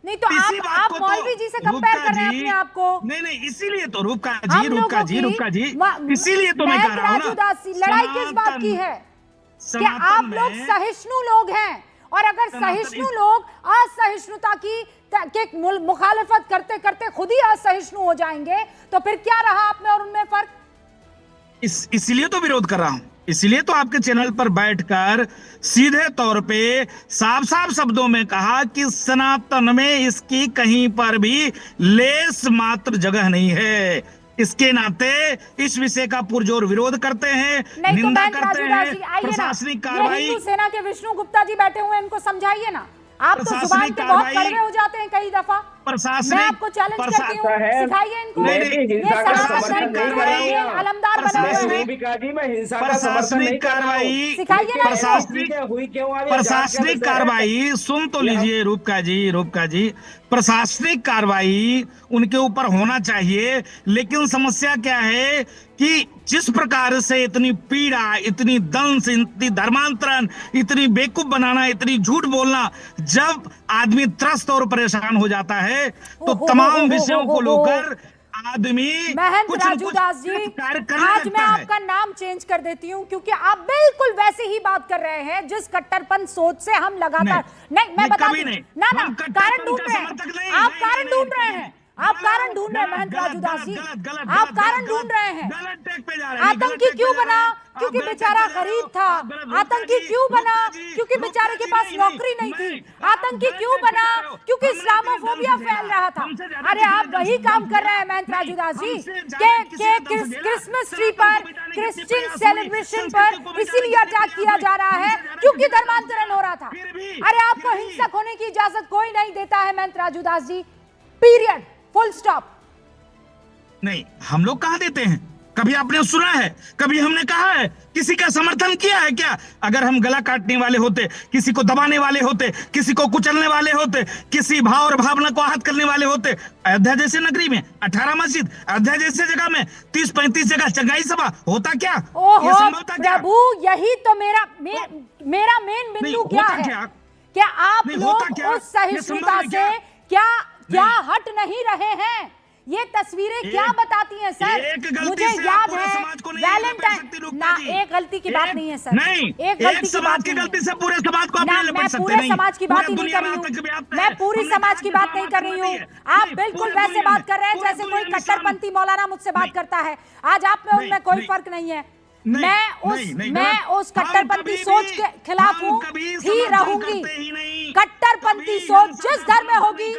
नहीं तो इसी बात आप को मौलवी जी से कंपेयर कर रहे हैं अपने आप को। नहीं, इसीलिए तो रूपका हम जी, लोगों की इसीलिए तो मैं कह रहा हूँ राजू दास जी, लड़ाई किस बात की है कि आप लोग सहिष्णु लोग हैं, और अगर सहिष्णु लोग असहिष्णुता के मुखालिफत करते करते खुद ही असहिष्णु हो जाएंगे तो फिर क्या रहा आप में और उनमें फर्क? इसीलिए तो विरोध कर रहा हूं, इसीलिए तो आपके चैनल पर बैठकर सीधे तौर पे साफ साफ शब्दों में कहा कि सनातन में इसकी कहीं पर भी लेस मात्र जगह नहीं है। इसके नाते इस विषय का पुरजोर विरोध करते हैं, निंदा करते हैं। प्रशासनिक कार्रवाई, हिंदू सेना के विष्णु गुप्ता जी बैठे हुए हैं, इनको समझाइए ना। आप तो जुबान पे बहुत कड़वे हो जाते हैं कई दफा। मैं आपको चैलेंज करती हूँ, सिखाइए इनको। ये सनातन कार्रवाई अलमदार बना हुआ है। प्रशासनिक कार्रवाई, प्रशासनिक कार्रवाई सुन तो लीजिए रूपका जी, प्रशासनिक कार्रवाई उनके ऊपर होना चाहिए, लेकिन समस्या क्या है कि जिस प्रकार से इतनी पीड़ा, इतनी दंश, इतनी धर्मांतरण, इतनी बेवकूफ बनाना, इतनी झूठ बोलना, जब आदमी त्रस्त और परेशान हो जाता है तो तमाम विषयों को लेकर आदमी महंत राजू दास जी, आज मैं आपका नाम चेंज कर देती हूँ, क्योंकि आप बिल्कुल वैसे ही बात कर रहे हैं जिस कट्टरपन सोच से हम लगातार नहीं मैं बता ना कारण ढूंढ रहे हैं आप, कारण ढूंढ रहे हैं आप, कारण ढूंढ रहे हैं महंत राजू दास जी, आप कारण ढूंढ रहे हैं। आतंकी क्यों बना? क्योंकि बेचारा गरीब था। आतंकी क्यों बना? क्योंकि बेचारे के पास नौकरी नहीं थी। आतंकी क्यों बना? क्योंकि इस्लामोफोबिया फैल रहा था। अरे आप वही काम कर रहे हैं महंत राजू दास जी के क्रिसमस ट्री पर, क्रिश्चियन सेलिब्रेशन पर इसीलिए अटैक किया जा रहा है क्योंकि धर्मांतरण हो रहा था। अरे आपको हिंसक होने की इजाजत कोई नहीं देता है महंत Raju Das ji, period, full stop. नहीं, हम लोग कहाँ देते हैं? कभी आपने सुना है? कभी हमने कहा है? किसी का समर्थन किया है क्या? अगर हम गला काटने वाले होते, किसी को दबाने वाले होते, किसी को कुचलने वाले होते, किसी भाव और भावना को आहत करने वाले होते, अयोध्या जैसे नगरी में 18 मस्जिद, अयोध्या जैसे जगह में 30-35 जगह चंगाई सभा होता क्या? ये संभव था क्या? प्रभु, यही तो मेरा मेन बिंदु क्या है? क्या आप लोग उस सहिष्णुता से क्या हट नहीं रहे हैं? ये तस्वीरें क्या बताती हैं सर? मुझे याद है वैलेंटाइन ना, एक गलती की बात नहीं है सर, नहीं, एक गलती की बात नहीं गलती से पूरे समाज को ना, मैं पूरे समाज की बात ही नहीं कर रही हूँ, मैं पूरी समाज की बात नहीं कर रही हूँ। आप बिल्कुल वैसे बात कर रहे हैं जैसे कोई कट्टरपंथी मौलाना मुझसे बात करता है। आज आप में उनमें कोई फर्क नहीं है। मैं उस कट्टरपंथी सोच के खिलाफ हूँ, ही रहूंगी। कट्टरपंथी सोच जिस धर्म में होगी,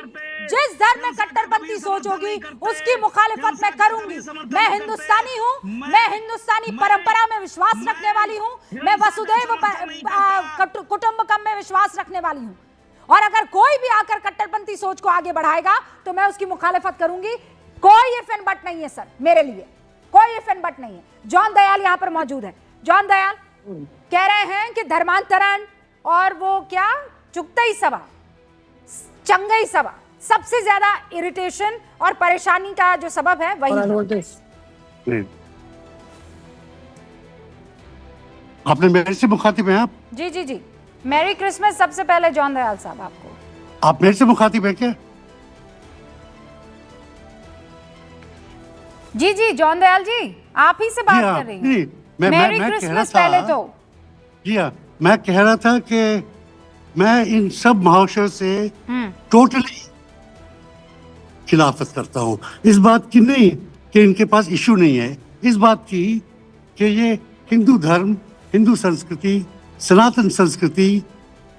जिस धर्म में कट्टरपंथी सोच होगी, उसकी मुखालिफत मैं करूंगी। मैं हिंदुस्तानी हूँ, मैं हिंदुस्तानी परंपरा में विश्वास रखने वाली हूँ, मैं वसुधैव कुटुंबकम में विश्वास रखने वाली हूँ, और अगर कोई भी आकर कट्टरपंथी सोच को आगे बढ़ाएगा तो मैं उसकी मुखालिफत करूंगी। कोई इफ एंड बट नहीं है सर, मेरे लिए कोई इफ एंड बट नहीं है। जॉन दयाल यहाँ पर मौजूद है। जॉन दयाल कह रहे हैं कि धर्मांतरण और वो क्या चुगतई सभा, चंगई सभा सबसे ज्यादा इरिटेशन और परेशानी का जो सबब है वही है। आपने मेरे से मुखातिब हैं? आप जी मैरी क्रिसमस सबसे पहले जॉन दयाल साहब आपको। आप मेरे से मुखातिब हैं क्या? जी जॉन दयाल जी, आप ही से बात कर रही हूँ। मैरी क्रिसमस पहले तो। जी हाँ, मैं कह रहा था कि मैं इन सब महाशयों से टोटली खिलाफत करता हूँ। इस बात की नहीं कि इनके पास इशू नहीं है, इस बात की कि ये हिंदू धर्म, हिंदू संस्कृति, सनातन संस्कृति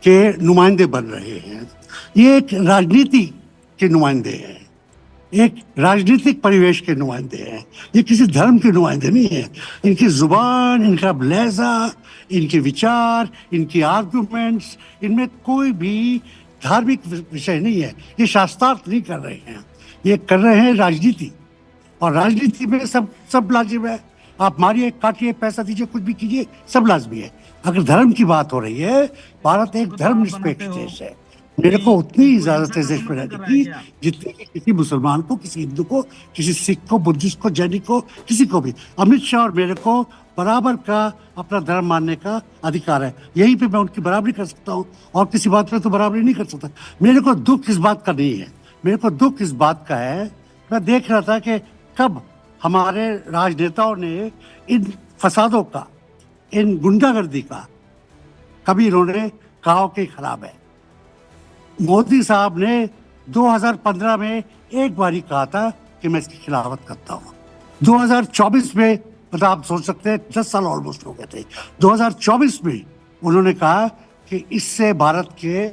के नुमाइंदे बन रहे हैं। ये एक राजनीति के नुमाइंदे हैं, एक राजनीतिक परिवेश के नुमाइंदे हैं, ये किसी धर्म के नुमाइंदे नहीं है। इनकी जुबान, इनका लहजा, इनके विचार, इनकी आर्गुमेंट्स, इनमें कोई भी धार्मिक विषय नहीं है। ये शास्त्रार्थ नहीं कर रहे हैं, ये कर रहे हैं राजनीति, और राजनीति में सब लाजिम है। आप मारिए, काटिए, पैसा दीजिए, कुछ भी कीजिए, सब लाजमी है। अगर धर्म की बात हो रही है, भारत एक धर्मनिरपेक्ष देश है। मेरे को उतनी इजाजत है देश में रहने की जितनी कि किसी मुसलमान को, किसी हिंदू को, किसी सिख को, बुद्धिस्ट को, जैनिक को, किसी को भी। अमित शाह और मेरे को बराबर का अपना धर्म मानने का अधिकार है। यहीं पे मैं उनकी बराबरी कर सकता हूँ और किसी बात पे तो बराबरी नहीं कर सकता। मेरे को दुख इस बात का नहीं है, मेरे को दुख इस बात का है, मैं देख रहा था कि कब हमारे राजनेताओं ने इन फसादों का, इन गुंडागर्दी का कभी इन्होंने कहा कि खराब है। मोदी साहब ने 2015 में एक बार ही कहा था कि मैं इसकी खिलाफत करता हूँ। 2024 में, मतलब आप सोच सकते हैं 10 साल ऑलमोस्ट हो गए थे, 2024 में उन्होंने कहा कि इससे भारत के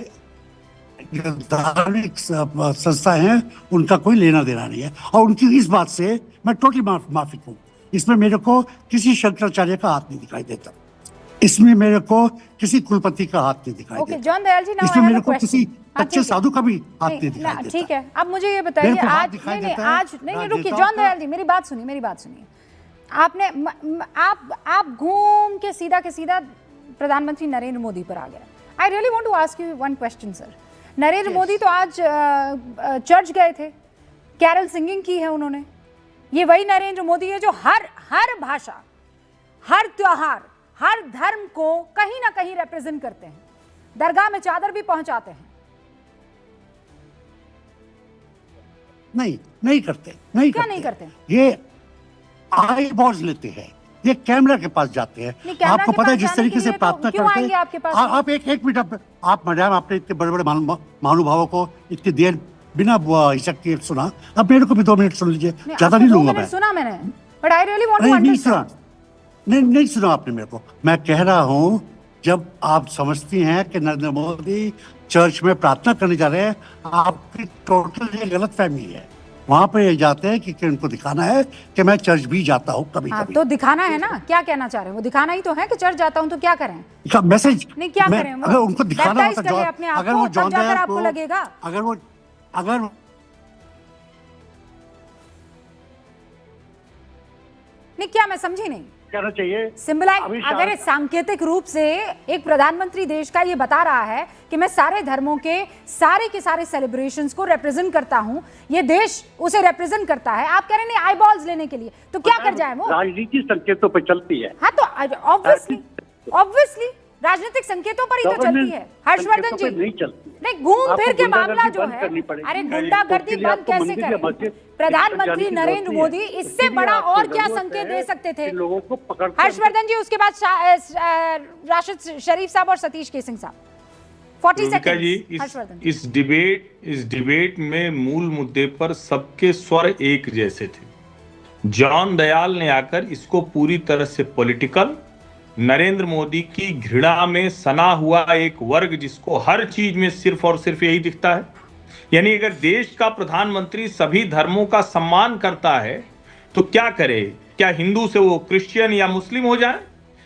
धार्मिक संस्था हैं उनका कोई लेना देना नहीं है। और उनकी इस बात से मैं टोटली माफी हूँ। इसमें मेरे को किसी शंकराचार्य का हाथ नहीं दिखाई देता, इसमें मेरे को किसी कुलपति का हाथ नहीं दिखाई देता, जॉन दयाल जी, इसमें मेरे को किसी अच्छे साधु का भी हाथ नहीं दिखाई देता। ठीक है, अब मुझे ये बताइए, आज नहीं रुकिए जॉन दयाल जी, मेरी बात सुनिए। आपने आप घूम के सीधा प्रधानमंत्री नरेंद्र मोदी पर आ गया। I really want to ask you one question sir. Narendra Modi तो आज चर्च गए थे, कैरल सिंगिंग की है उन्होंने। ये वही नरेंद्र मोदी है जो हर भाषा, हर त्योहार, हर धर्म को कहीं ना कहीं रिप्रेजेंट करते हैं, दरगाह में चादर भी पहुंचाते हैं। नहीं करते। क्या नहीं करते? ये आई बॉल्स लेते हैं, ये कैमरा के पास जाते हैं। आपको पता है जिस तरीके से प्रार्थना करते हैं, आप एक मिनट, आप मैडम, आपने इतने बड़े बड़े महानुभावों को इतनी देर बिना हिचक के सुना, अब मेरे को भी 2 मिनट सुन लीजिए, ज्यादा नहीं लूंगा मैं। सुना मैंने, but I really want to understand. नहीं सुना आपने मेरे को। मैं कह रहा हूँ, जब आप समझती हैं कि नरेंद्र मोदी चर्च में प्रार्थना करने जा रहे हैं, आपकी टोटल ये गलत फहमी है। वहां पे ये जाते हैं कि उनको दिखाना है कि मैं चर्च भी जाता हूँ कभी कभी। तो दिखाना है ना, क्या कहना चाह रहे हैं वो? दिखाना ही तो है कि चर्च जाता हूँ, तो क्या करें? मैसेज नहीं, क्या करें? अगर उनको दिखाना होता, अगर वो जॉन दयाल को लगेगा, अगर नहीं, क्या मैं समझी नहीं कहना चाहिए सिंबलाइज, अगर सांकेतिक रूप से एक प्रधानमंत्री देश का ये बता रहा है कि मैं सारे धर्मों के सारे सेलिब्रेशंस को रिप्रेजेंट करता हूं, ये देश उसे रिप्रेजेंट करता है, आप कह रहे हैं आई बॉल्स लेने के लिए, तो क्या कर जाए वो? राजनीति संकेतों पर चलती है। हाँ, तो ऑब्वियसली राजनीतिक संकेतों पर ही तो चलती है। हर्षवर्धन जी, नहीं, घूम फिर के मामला जो है, अरे गुंडागर्दी बंद कैसे करें? प्रधानमंत्री नरेंद्र मोदी इससे बड़ा और क्या संकेत दे सकते थे? हर्षवर्धन जी, उसके बाद राशिद शरीफ साहब और सतीश केसिंग साहब। 40 सेकंड। इस डिबेट में मूल मुद्दे पर सबके स्वर एक जैसे थे। जॉन दयाल ने आकर इसको पूरी तरह से पॉलिटिकल, नरेंद्र मोदी की घृणा में सना हुआ एक वर्ग जिसको हर चीज में सिर्फ और सिर्फ यही दिखता है, यानी अगर देश का प्रधानमंत्री सभी धर्मों का सम्मान करता है तो क्या करे? क्या हिंदू से वो क्रिश्चियन या मुस्लिम हो जाए?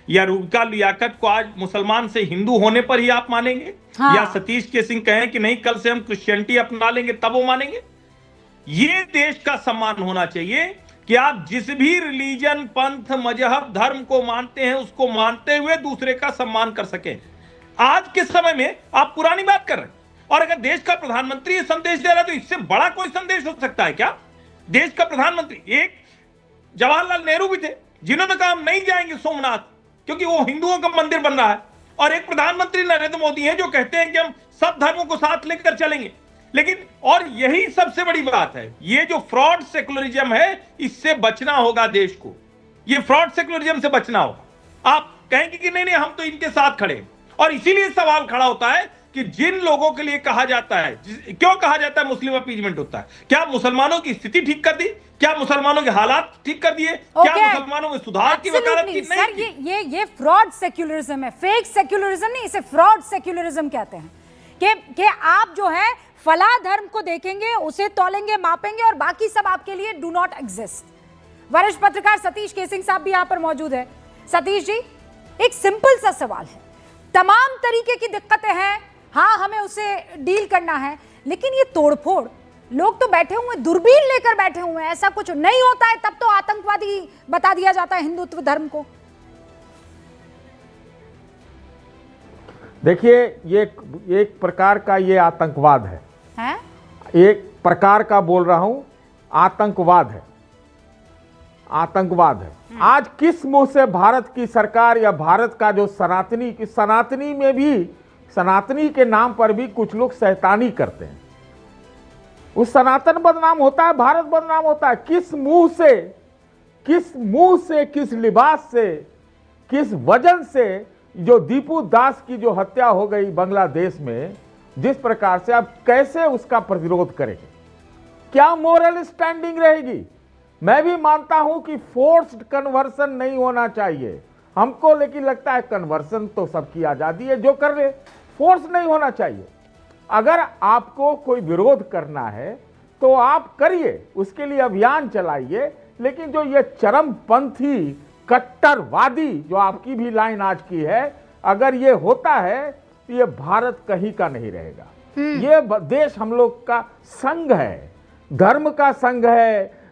या रूबिका लियाकत को आज मुसलमान से हिंदू होने पर ही आप मानेंगे? हाँ। या सतीश के सिंह कहें कि नहीं, कल से हम क्रिश्चियनिटी अपना लेंगे, तब वो मानेंगे? ये देश का सम्मान होना चाहिए कि आप जिस भी रिलीजन, पंथ, मजहब, धर्म को मानते हैं उसको मानते हुए दूसरे का सम्मान कर सके। आज के समय में आप पुरानी बात कर रहे हैं, और अगर देश का प्रधानमंत्री ये संदेश दे रहा है तो इससे बड़ा कोई संदेश हो सकता है क्या? देश का प्रधानमंत्री, एक जवाहरलाल नेहरू भी थे जिन्होंने कहा हम नहीं जाएंगे सोमनाथ क्योंकि वो हिंदुओं का मंदिर बन रहा है, और एक प्रधानमंत्री नरेंद्र मोदी हैं जो कहते हैं कि हम सब धर्मों को साथ लेकर चलेंगे। लेकिन और यही सबसे बड़ी बात है, ये जो फ्रॉड सेकुलरिज्म है इससे बचना होगा देश को, ये फ्रॉड सेकुलरिज्म से बचना होगा। आप कहेंगे कि नहीं हम तो इनके साथ खड़े हैं, और इसीलिए सवाल खड़ा होता है कि जिन लोगों के लिए कहा जाता है, क्यों कहा जाता है मुस्लिम अपीजमेंट होता है? क्या मुसलमानों की स्थिति ठीक कर दी? क्या मुसलमानों के हालात ठीक कर दिए? क्या मुसलमानों में सुधार की वकालत की? नहीं सर, ये फ्रॉड सेक्युलरिज्म है, फेक सेक्युलरिज्म नहीं, इसे फ्रॉड सेक्युलरिज्म कहते हैं कि आप जो है फला धर्म को देखेंगे, उसे तौलेंगे, मापेंगे, और बाकी सब आपके लिए डू नॉट एग्जिस्ट। वरिष्ठ पत्रकार सतीश केसिंग साहब भी यहां पर मौजूद है। सतीश जी, एक सिंपल सा सवाल है, तमाम तरीके की दिक्कतें हैं, हाँ हमें उसे डील करना है, लेकिन ये तोड़फोड़, लोग तो बैठे हुए दूरबीन लेकर बैठे हुए हैं, ऐसा कुछ नहीं होता है तब तो आतंकवादी बता दिया जाता है हिंदुत्व धर्म को। देखिए, ये एक प्रकार का ये आतंकवाद है, एक प्रकार का बोल रहा हूं, आतंकवाद है। आतंकवाद है। आज किस मुंह से भारत की सरकार या भारत का जो सनातनी में भी, सनातनी के नाम पर भी कुछ लोग शैतानी करते हैं। उस सनातन बदनाम होता है, भारत बदनाम होता है। किस मुंह से, किस लिबास से, किस वजन से जो दीपू दास की जो हत्या हो गई बांग्लादेश में, जिस प्रकार से आप कैसे उसका प्रतिरोध करेंगे? क्या मोरल स्टैंडिंग रहेगी? मैं भी मानता हूं कि फोर्स्ड कन्वर्सन नहीं होना चाहिए हमको, लेकिन लगता है कन्वर्सन तो सबकी आजादी है, जो कर रहे, फोर्स नहीं होना चाहिए। अगर आपको कोई विरोध करना है तो आप करिए, उसके लिए अभियान चलाइए, लेकिन जो ये चरमपंथी कट्टरवादी जो आपकी भी लाइन आज की है, अगर ये होता है तो ये भारत कहीं का नहीं रहेगा। ये देश हम लोग का संघ है, धर्म का संघ है,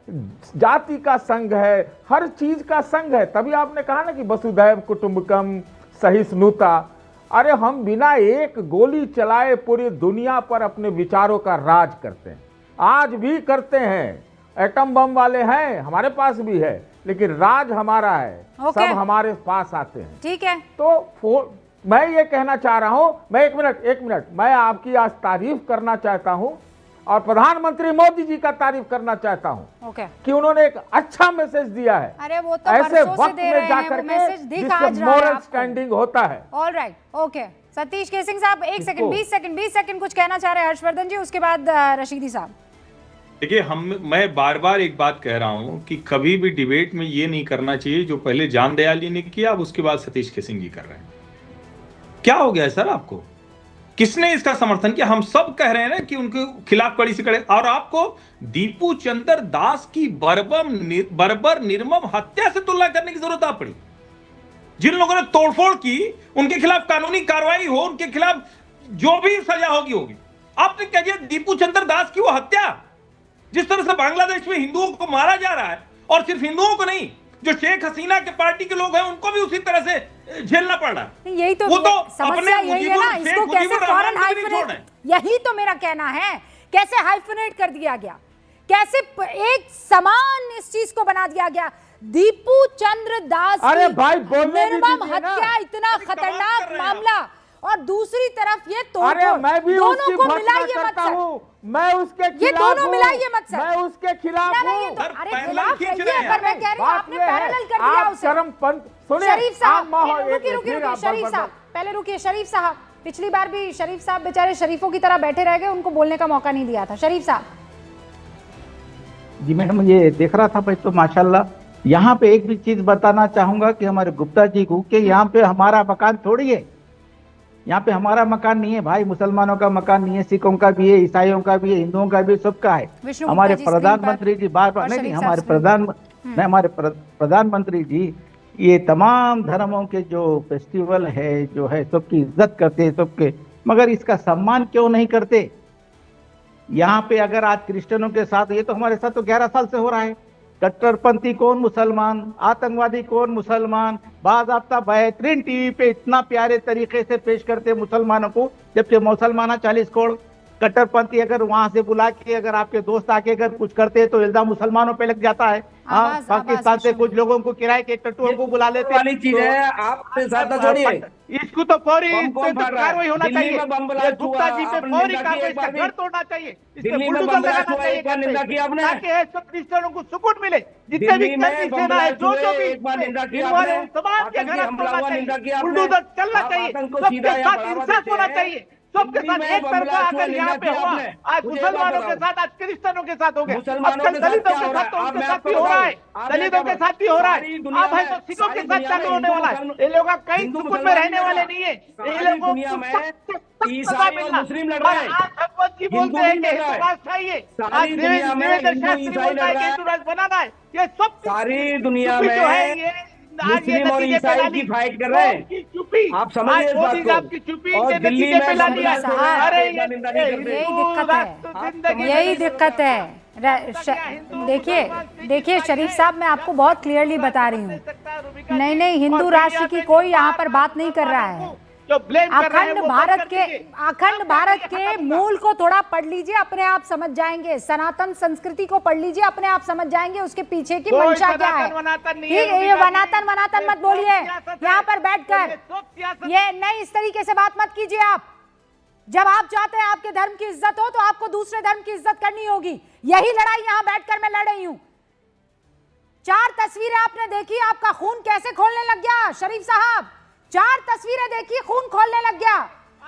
जाति का संघ है, हर चीज का संघ है। तभी आपने कहा ना कि वसुधैव कुटुंबकम सहिष्णुता। अरे हम बिना एक गोली चलाए पूरी दुनिया पर अपने विचारों का राज करते हैं, आज भी करते हैं। एटम बम वाले हैं, हमारे पास भी है, लेकिन राज हमारा है। सब हमारे पास आते हैं। ठीक है, तो मैं ये कहना चाह रहा हूं, मैं एक मिनट मैं आपकी आज तारीफ करना चाहता हूं और प्रधानमंत्री मोदी जी का तारीफ करना चाहता हूं कि उन्होंने एक अच्छा मैसेज दिया है। अरे वो तो ऐसे बरसों से वक्त दे में रहे जाकर हैं, वो मैसेज के दिख जिससे आज रहा है मोरल आपको। स्टैंडिंग होता है। Alright, okay. सतीश केसिंग साहब 1 सेकंड, 20 सेकंड कुछ कहना चाह रहे हैं हर्षवर्धन जी, उसके बाद रशीदी साहब। देखिए, मैं बार बार एक बात कह रहा हूं कि कभी भी डिबेट में ये नहीं करना चाहिए जो पहले जान दयाल जी ने किया, अब उसके बाद सतीश केसिंग जी कर रहे हैं। क्या हो गया है सर आपको? किसने इसका समर्थन किया? हम सब कह रहे हैं ना कि उनके खिलाफ कड़ी से कड़े, और आपको दीपू चंद्र दास की बर्बर निर्मम हत्या से तुलना करने की जरूरत आ पड़ी। जिन लोगों ने तोड़फोड़ की उनके खिलाफ कानूनी कार्रवाई हो, उनके खिलाफ जो भी सजा होगी। आपने क्या किया? दीपू चंद्र दास की वो हत्या, जिस तरह से बांग्लादेश में हिंदुओं को मारा जा रहा है, और सिर्फ हिंदुओं को नहीं, जो शेख हसीना के पार्टी के लोग हैं उनको भी उसी तरह से झेलना पड़ रहा है। यही तो समस्या यही है ना, इसको कैसे फौरन हाइफनेट, यही तो मेरा कहना है, कैसे हाइफनेट कर दिया गया, कैसे एक समान इस चीज को बना दिया गया। दीपू चंद्र दास अरे भाई निर्मम हत्या, इतना खतरनाक मामला, और दूसरी तरफ ये अरे मैं भी दोनों को मिलाइए मत सर, मैं उसके खिलाफ, ये दोनों मिलाइए मत सर, मैं उसके खिलाफ हूं। अरे खिलाफ नहीं है, पर मैं कह रही हूं आपने पैरेलल कर दिया उसे। सुनिए शरीफ साहब, रुकिए शरीफ साहब, पहले रुकिए शरीफ साहब। पिछली बार भी शरीफ साहब बेचारे शरीफों की तरह बैठे रह गए, उनको बोलने का मौका नहीं दिया था। शरीफ साहब जी। मैडम ये देख रहा था भाई, तो माशाल्लाह यहाँ पे एक भी चीज बताना चाहूंगा कि हमारे गुप्ता जी को, कि यहाँ पे हमारा मकान थोड़ी है, यहाँ पे हमारा मकान नहीं है भाई, मुसलमानों का मकान नहीं है, सिखों का भी है, ईसाइयों का भी है, हिंदुओं का भी, सबका है। हमारे प्रधानमंत्री जी बार बार नहीं, हमारे प्रधानमंत्री जी ये तमाम धर्मों के जो फेस्टिवल है, जो है सबकी इज्जत करते हैं सबके, मगर इसका सम्मान क्यों नहीं करते? यहाँ पे अगर आज क्रिश्चियनों के साथ, ये तो हमारे साथ तो 11 साल से हो रहा है, कट्टरपंथी कौन मुसलमान, आतंकवादी कौन मुसलमान, बाज़ाब्ता बेहतरीन टीवी पे इतना प्यारे तरीके से पेश करते हैं मुसलमानों को, जबकि मुसलमान 40 करोड़, कट्टरपंथी अगर वहां से बुला के अगर आपके दोस्त आके अगर कुछ करते हैं तो इल्जाम मुसलमानों पे लग जाता है। हाँ, पाकिस्तान से कुछ लोगों को किराए के टट्टुओं को बुला लेते वाली चीज है, आप ज्यादा छोड़िए। इसको तो फौरी कार्रवाई होना चाहिए, गुप्ता जी पे फौरी कार्रवाई, इसका घर तोड़ना चाहिए, दिल्ली में बम ब्लास्ट हुआ, एक बार निंदा की आपने, ताकि सब क्रिश्चियनों को सुकून मिले। जितने भी सेना है, जो भी एक बार निंदा की समाज आपने, के घर तोड़ना निंदा की चाहिए, आपने, बुलडोजर चलना चाहिए, सबके साथ इंसाफ होना चाहिए, सबके साथ एक तरफा अगर यहाँ पे हुआ, आज मुसलमानों के साथ, आज क्रिश्चियनों के साथ हो गया, आजकल दलितों के साथ तो उनके साथ भी हो रहा है, दलितों के साथ भी हो रहा है, अब है तो सिखों के साथ चालू होने वाला है। ये लोग कहीं सुकून में रहने वाले नहीं है, ये लोगों को ईसाई और मुस्लिम लड़ रहे हैं, भगवत जी बोलते हैं कि हिंदू चाहिए, आज देवेंद्र शास्त्री बोलता है कि हिंदू राष्ट्र बनाना है, ये सब सारी दुनिया में मुस्लिम और ईसाई की फाइट कर रहे हैं। आप समझिए इस बात को। और दिल्ली में यही दिक्कत है। देखिए शरीफ साहब, मैं आपको बहुत क्लियरली बता रही हूँ, नहीं हिंदू राष्ट्र की कोई यहाँ पर बात नहीं कर रहा है। जो ब्लेम कर रहे हैं अखंड वो बंद भारत कर के दीजिए। अखंड भारत के मूल को थोड़ा पढ़ लीजिए, अपने आप समझ जाएंगे। सनातन संस्कृति को पढ़ लीजिए, अपने आप समझ जाएंगे उसके पीछे की कोई मंशा क्या है। सनातन वनातन नहीं ठीक है, है, ये रुबीना जी। वनातन वनातन मत बोलिए ये सियासत है। यहाँ पर बैठकर। ये सब सियासत ये नहीं, इस तरीके से बात मत कीजिए आप। जब आप चाहते हैं आपके धर्म की इज्जत हो तो आपको दूसरे धर्म की इज्जत करनी होगी। यही लड़ाई यहां बैठकर मैं लड़ रही हूं। 4 तस्वीरें आपने देखी, आपका खून कैसे खोलने लग गया शरीफ साहब। 4 तस्वीरें देखी, खून खोलने लग गया।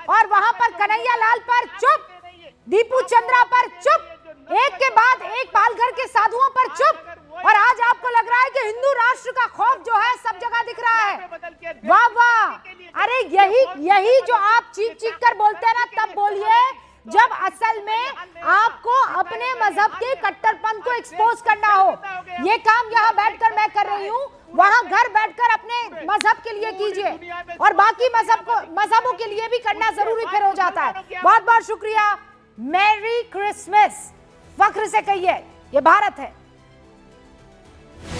और वहां पर कन्हैया लाल पर चुप, दीपू चंद्रा पर चुप, एक के बाद एक पालघर के साधुओं पर चुप। और आज आपको लग रहा है कि हिंदू राष्ट्र का खौफ जो है सब जगह दिख रहा है। वाह वाह, अरे यही जो आप चीख चीख कर बोलते हैं ना, तब बोलिए जब असल में आपको अपने मजहब के कट्टरपंथ को एक्सपोज करना हो। ये काम यहाँ बैठकर मैं कर रही हूँ, वहां घर बैठकर अपने मजहब के लिए कीजिए और बाकी मजहबों के लिए भी करना जरूरी फिर हो जाता है। बहुत बहुत शुक्रिया। मैरी क्रिसमस, फख्र से कहिए, ये भारत है।